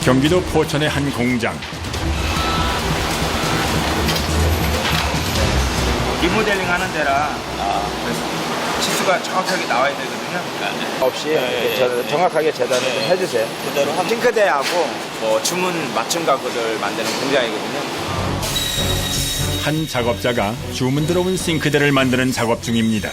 경기도 포천의 한 공장. 리모델링 하는 데라 그래서 치수가 정확하게 나와야 되거든요. 없이 정확하게 재단을 좀 해주세요. 그대로 싱크대하고 주문 맞춤 가구들 만드는 공장이거든요. 한 작업자가 주문 들어온 싱크대를 만드는 작업 중입니다.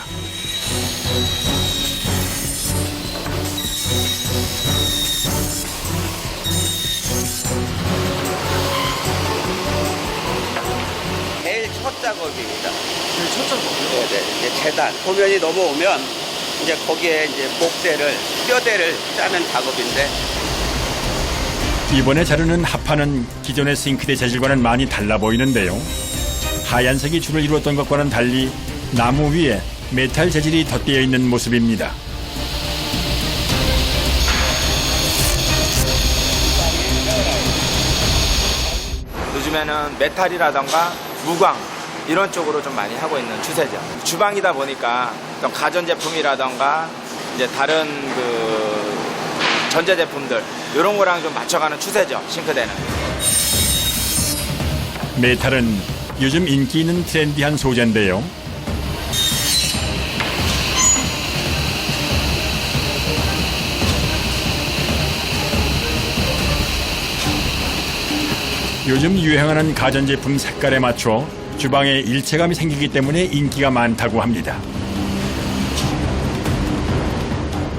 제일 첫 작업입니다. 제일 첫 작업이요? 네네. 이제 재단 도면이 넘어오면 이제 거기에 이제 목대를 뼈대를 짜는 작업인데. 이번에 자르는 합판은 기존의 싱크대 재질과는 많이 달라 보이는데요. 하얀색이 주를 이루었던 것과는 달리 나무 위에 메탈 재질이 덧대어 있는 모습입니다. 요즘에는 메탈이라던가 무광 이런 쪽으로 좀 많이 하고 있는 추세죠. 주방이다 보니까 어떤 가전제품이라던가 이제 다른 전자제품들 이런 거랑 좀 맞춰가는 추세죠. 싱크대는. 메탈은 요즘 인기 있는 트렌디한 소재인데요. 요즘 유행하는 가전제품 색깔에 맞춰 주방에 일체감이 생기기 때문에 인기가 많다고 합니다.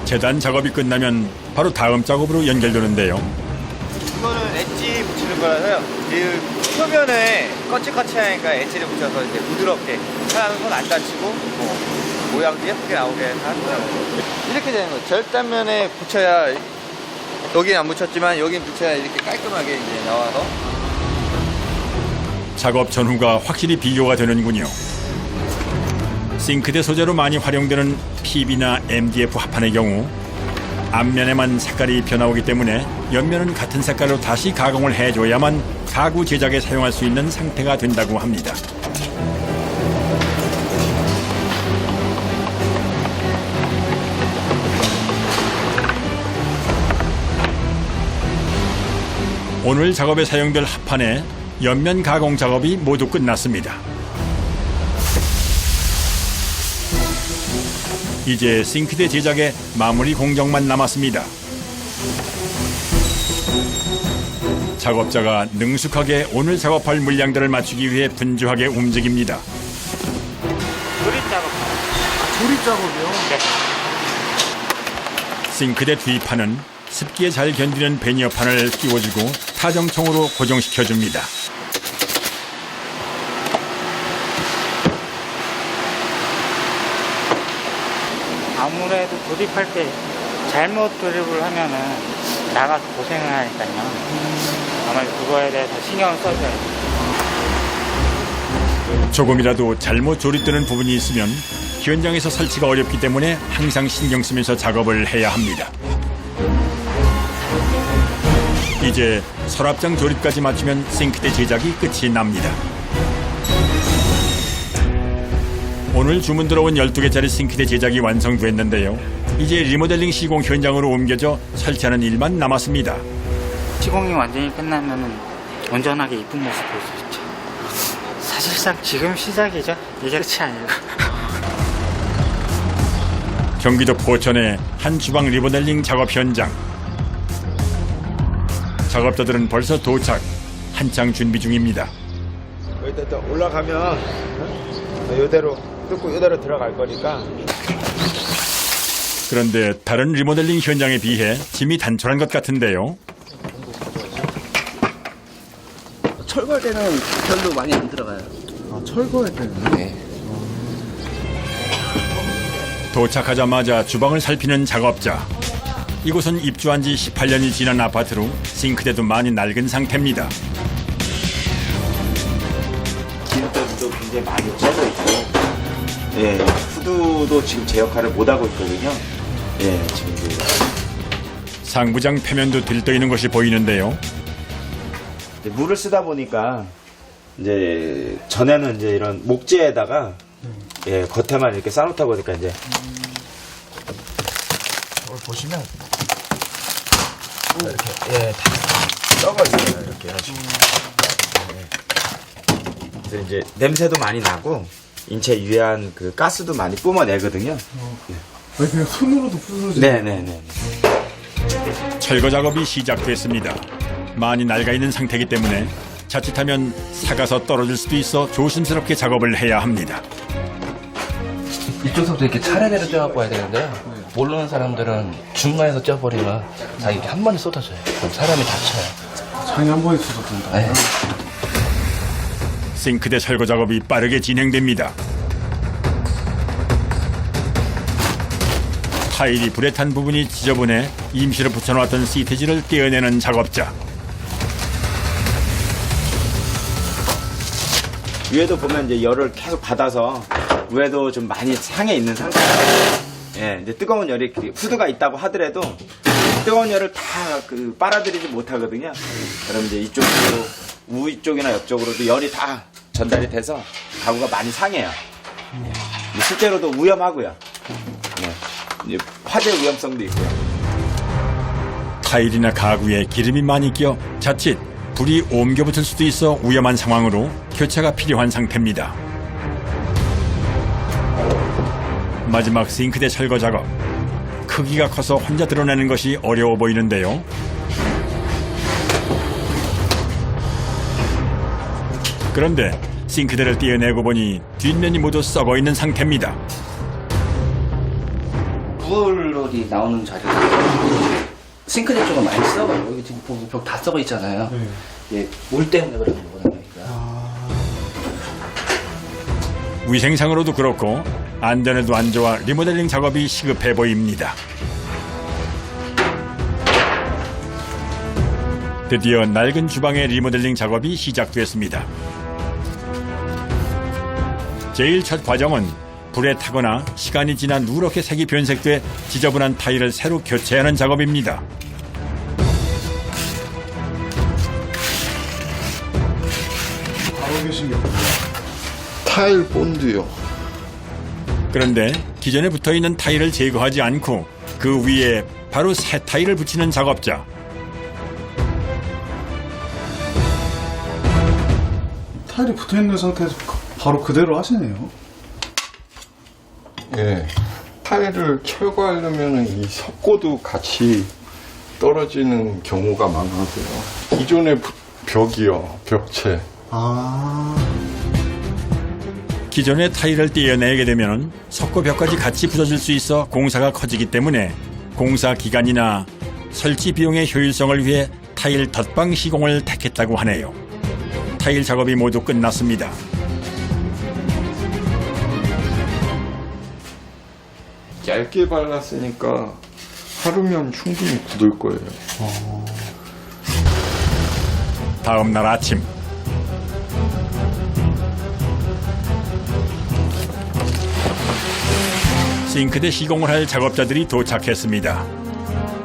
재단 작업이 끝나면 바로 다음 작업으로 연결되는데요. 이거는 엣지 붙이는 거라서요. 이 표면에 거칠거칠하니까 엣지를 붙여서 이제 부드럽게 사람은 손 안 다치고 모양도 예쁘게 나오게 하는 거예요. 이렇게 되는 거예요. 절단면에 붙여야 여긴 안 붙였지만 여긴 붙여야 이렇게 깔끔하게 이제 나와서. 작업 전후가 확실히 비교가 되는군요. 싱크대 소재로 많이 활용되는 PB나 MDF 합판의 경우 앞면에만 색깔이 입혀나오기 때문에 옆면은 같은 색깔로 다시 가공을 해줘야만 가구 제작에 사용할 수 있는 상태가 된다고 합니다. 오늘 작업에 사용될 합판의 옆면 가공 작업이 모두 끝났습니다. 이제 싱크대 제작의 마무리 공정만 남았습니다. 작업자가 능숙하게 오늘 작업할 물량들을 맞추기 위해 분주하게 움직입니다. 조립 작업. 조립 작업이요? 네. 싱크대 뒤판은 습기에 잘 견디는 베니어판을 끼워주고 타정총으로 고정시켜줍니다. 아무래도 조립할 때 잘못 조립을 하면은 나가서 고생을 하니까요. 아무래도 그거에 대해서 신경을 써줘야 돼요. 조금이라도 잘못 조립되는 부분이 있으면 현장에서 설치가 어렵기 때문에 항상 신경 쓰면서 작업을 해야 합니다. 이제 서랍장 조립까지 마치면 싱크대 제작이 끝이 납니다. 오늘 주문 들어온 12개짜리 싱크대 제작이 완성됐는데요. 이제 리모델링 시공 현장으로 옮겨져 설치하는 일만 남았습니다. 시공이 완전히 끝나면은 온전하게 이쁜 모습 볼 수 있죠. 사실상 지금 시작이죠. 이게 끝이 아니고. 경기도 포천의 한 주방 리모델링 작업 현장. 작업자들은 벌써 도착, 한창 준비 중입니다. 일단 또 올라가면 이대로 뜯고 이대로 들어갈 거니까. 그런데 다른 리모델링 현장에 비해 짐이 단촐한 것 같은데요. 철거할 때는 별로 많이 안 들어가요. 아, 철거할 때는? 네. 도착하자마자 주방을 살피는 작업자. 이곳은 입주한 지 18년이 지난 아파트로 싱크대도 많이 낡은 상태입니다. 기름때도 굉장히 많이 쪄져 있고, 예, 후드도 지금 제 역할을 못 하고 있거든요. 예, 지금 상부장 표면도 들떠있는 것이 보이는데요. 물을 쓰다 보니까 이제 전에는 이제 이런 목재에다가 예, 겉에만 이렇게 쌓아놓다 보니까 이제 보시면 이렇게 썩어 있어요. 이렇게 해가지고. 네. 그래서 이제 냄새도 많이 나고 인체 유해한 그 가스도 많이 뿜어내거든요. 아니 그냥 손으로도 부서지죠. 네네네. 철거 작업이 시작됐습니다. 많이 낡아 있는 상태이기 때문에 자칫하면 삭아서 떨어질 수도 있어 조심스럽게 작업을 해야 합니다. 이쪽서부터 이렇게 차례대로 쪄갖고 와야 되는데요. 모르는 사람들은 중간에서 쪄버리면 다 이렇게 한 번에 쏟아져요. 그럼 사람이 다쳐요. 장이 한 번에 쏟아진다. 네. 싱크대 철거 작업이 빠르게 진행됩니다. 타일이 불에 탄 부분이 지저분해 임시로 붙여놓았던 시트지를 떼어내는 작업자. 위에도 보면 이제 열을 계속 받아서 위에도 좀 많이 상해 있는 상태예요. 예, 이제 뜨거운 열이 후드가 있다고 하더라도 뜨거운 열을 다 그 빨아들이지 못하거든요. 그럼 이제 이쪽으로 우 쪽이나 옆쪽으로도 열이 다 전달이 돼서 가구가 많이 상해요. 예. 실제로도 위험하고요. 예. 이제 화재 위험성도 있고요. 타일이나 가구에 기름이 많이 끼어 자칫 불이 옮겨 붙을 수도 있어 위험한 상황으로 교체가 필요한 상태입니다. 마지막 싱크대 철거 작업. 크기가 커서 혼자 드러내는 것이 어려워 보이는데요. 그런데 싱크대를 떼어내고 보니 뒷면이 모두 썩어 있는 상태입니다. 무얼롤이 나오는 자리가 싱크대 쪽은 많이 썩어요. 여기 지금 보면 벽 다 썩어 있잖아요. 예, 물 때문에 그런 거거든요. 위생상으로도 그렇고 안전에도 안 좋아 리모델링 작업이 시급해 보입니다. 드디어 낡은 주방의 리모델링 작업이 시작됐습니다. 제일 첫 과정은 불에 타거나 시간이 지나 누렇게 색이 변색돼 지저분한 타일을 새로 교체하는 작업입니다. 바로 계신 게 없네요. 타일 본드요. 그런데 기존에 붙어있는 타일을 제거하지 않고 그 위에 바로 새 타일을 붙이는 작업자. 타일이 붙어있는 상태에서 바로 그대로 하시네요. 예. 타일을 철거하려면 이 석고도 같이 떨어지는 경우가 많아서요. 기존의 벽이요, 벽체. 기존의 타일을 떼어내게 되면 석고벽까지 같이 붙어질 수 있어 공사가 커지기 때문에 공사 기간이나 설치 비용의 효율성을 위해 타일 덧방 시공을 택했다고 하네요. 타일 작업이 모두 끝났습니다. 얇게 발랐으니까 하루면 충분히 굳을 거예요. 다음 날 아침 싱크대 시공을 할 작업자들이 도착했습니다.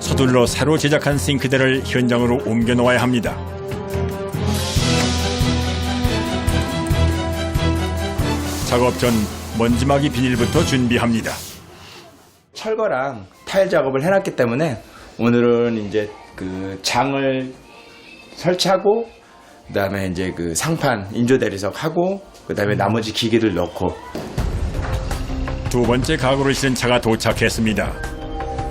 서둘러 새로 제작한 싱크대를 현장으로 옮겨 놓아야 합니다. 작업 전 먼지막이 비닐부터 준비합니다. 철거랑 타일 작업을 해놨기 때문에 오늘은 이제 그 장을 설치하고 그다음에 이제 그 상판 인조 대리석 하고 그다음에 나머지 기기를 넣고 두 번째 가구를 실은 차가 도착했습니다.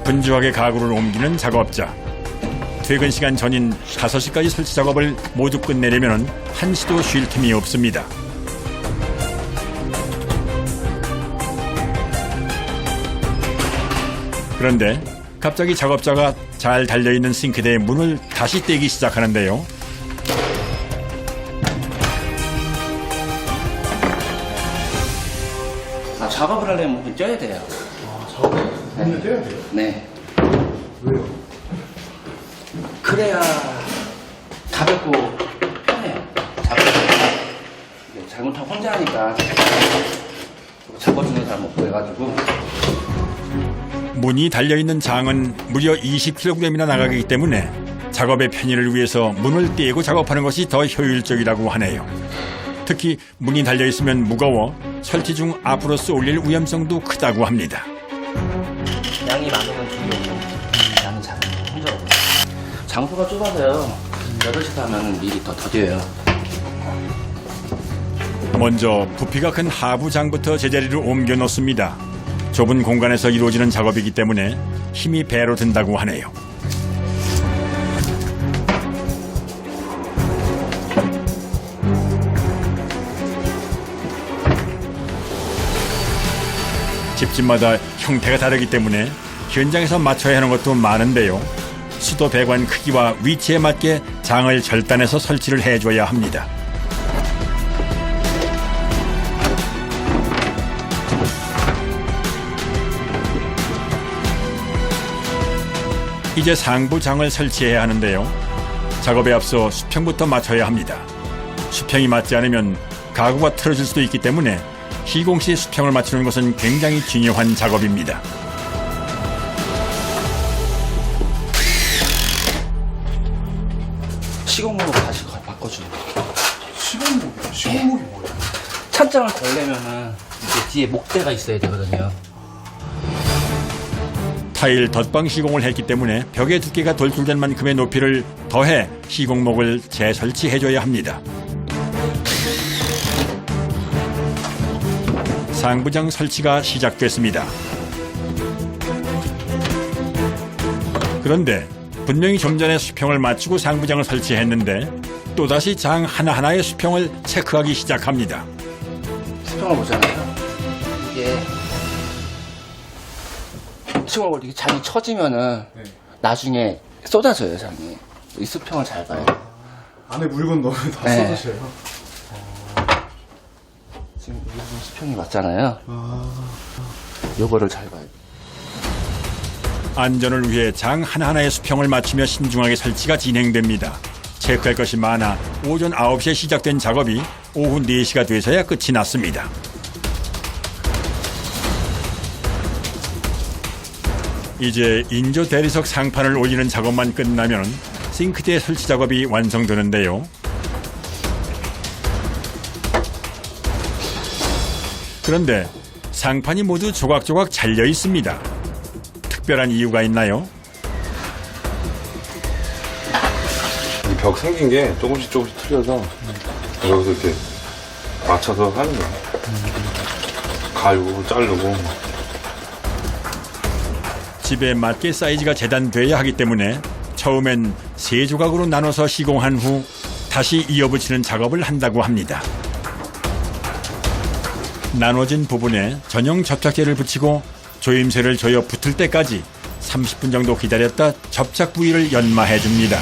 분주하게 가구를 옮기는 작업자. 퇴근 시간 전인 5시까지 설치 작업을 모두 끝내려면 한시도 쉴 틈이 없습니다. 그런데 갑자기 작업자가 잘 달려있는 싱크대의 문을 다시 떼기 시작하는데요. 작업을 하려면 문을 쪄야 돼요. 문을 떼야 돼요? 네. 왜요? 그래야 가볍고 편해요. 잘못하면 혼자 하니까 잡아주는 사람 없고 해가지고. 문이 달려있는 장은 무려 20kg이나 나가기 때문에 작업의 편의를 위해서 문을 떼고 작업하는 것이 더 효율적이라고 하네요. 특히 문이 달려있으면 무거워 설치 중 앞으로 쏠릴 위험성도 크다고 합니다. 양이 많으면 좋고 양이 작으면 힘들어요. 장소가 좁아서요. 8시서 하면 일이 더 더뎌요. 먼저 부피가 큰 하부장부터 제자리로 옮겨 놓습니다. 좁은 공간에서 이루어지는 작업이기 때문에 힘이 배로 든다고 하네요. 집집마다 형태가 다르기 때문에 현장에서 맞춰야 하는 것도 많은데요. 수도 배관 크기와 위치에 맞게 장을 절단해서 설치를 해줘야 합니다. 이제 상부 장을 설치해야 하는데요. 작업에 앞서 수평부터 맞춰야 합니다. 수평이 맞지 않으면 가구가 틀어질 수도 있기 때문에 시공 시 수평을 맞추는 것은 굉장히 중요한 작업입니다. 시공목으로 다시 바꿔줘요. 시공목이요? 시공목이 뭐예요? 찬장을 걸려면은 이제 뒤에 목대가 있어야 되거든요. 타일 덧방 시공을 했기 때문에 벽의 두께가 돌출된 만큼의 높이를 더해 시공목을 재설치해줘야 합니다. 상부장 설치가 시작됐습니다. 그런데 분명히 좀 전에 수평을 맞추고 상부장을 설치했는데 또다시 장 하나하나의 수평을 체크하기 시작합니다. 수평을 보잖아요. 이게 수평을 볼 때 이게 장이 처지면은 나중에 쏟아져요, 장이. 이 수평을 잘 봐요. 안에 물건 넣으면 다 네. 쏟으셔요. 지금 이 부분 수평이 맞잖아요. 요거를 잘 봐요. 안전을 위해 장 하나하나의 수평을 맞추며 신중하게 설치가 진행됩니다. 체크할 것이 많아 오전 9시에 시작된 작업이 오후 4시가 돼서야 끝이 났습니다. 이제 인조 대리석 상판을 올리는 작업만 끝나면 싱크대 설치 작업이 완성되는데요. 그런데 상판이 모두 조각조각 잘려 있습니다. 특별한 이유가 있나요? 이 벽 생긴 게 조금씩 틀려서 여기서 이렇게 맞춰서 하는 거야. 갈고 자르고. 집에 맞게 사이즈가 재단돼야 하기 때문에 처음엔 3조각으로 나눠서 시공한 후 다시 이어붙이는 작업을 한다고 합니다. 나눠진 부분에 전용 접착제를 붙이고 조임새를 조여 붙을 때까지 30분 정도 기다렸다 접착 부위를 연마해 줍니다.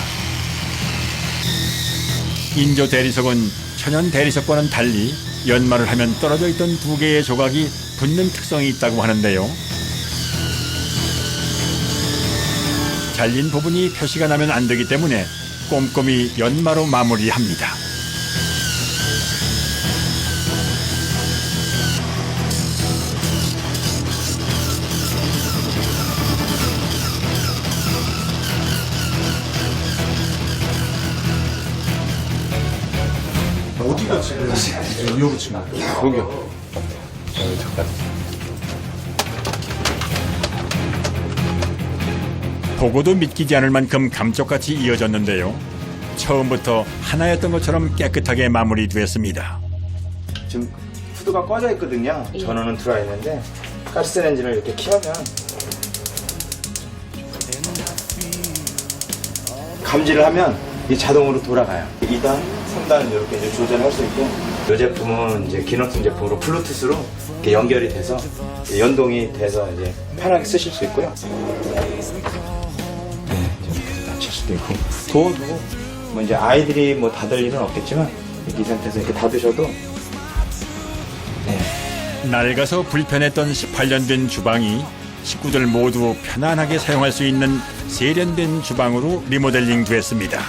인조 대리석은 천연 대리석과는 달리 연마를 하면 떨어져 있던 2개의 조각이 붙는 특성이 있다고 하는데요. 잘린 부분이 표시가 나면 안 되기 때문에 꼼꼼히 연마로 마무리합니다. 어디가 지금 이어붙인 거예요? 여기요. 보고도 믿기지 않을 만큼 감쪽같이 이어졌는데요. 처음부터 하나였던 것처럼 깨끗하게 마무리됐습니다. 지금 후드가 꺼져 있거든요. 전원은 들어와 있는데 가스레인지를 이렇게 켜면 감지를 하면 이 자동으로 돌아가요. 2단, 3단은 이렇게 이제 조절할 수 있고 이 제품은 이제 기능성 제품으로 블루투스로 이렇게 연결이 돼서 연동이 돼서 이제 편하게 쓰실 수 있고요. 네, 이렇게 닫힐 수도 있고 도어도 뭐 이제 아이들이 뭐 닫을 일은 없겠지만 이 상태에서 이렇게 닫으셔도 낡아서 불편했던 18년 된 주방이 식구들 모두 편안하게 사용할 수 있는 세련된 주방으로 리모델링 됐습니다.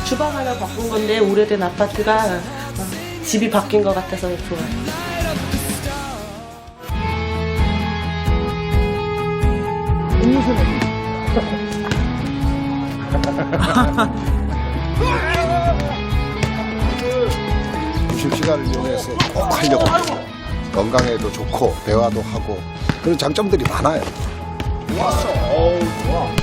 주방 하나 바꾼 건데 오래된 아파트가 집이 바뀐 것 같아서 좋아요. 점심시간을 이용해서 꼭 하려고 건강에도 좋고 대화도 하고 그런 장점들이 많아요. 좋았어. 어우, 좋아.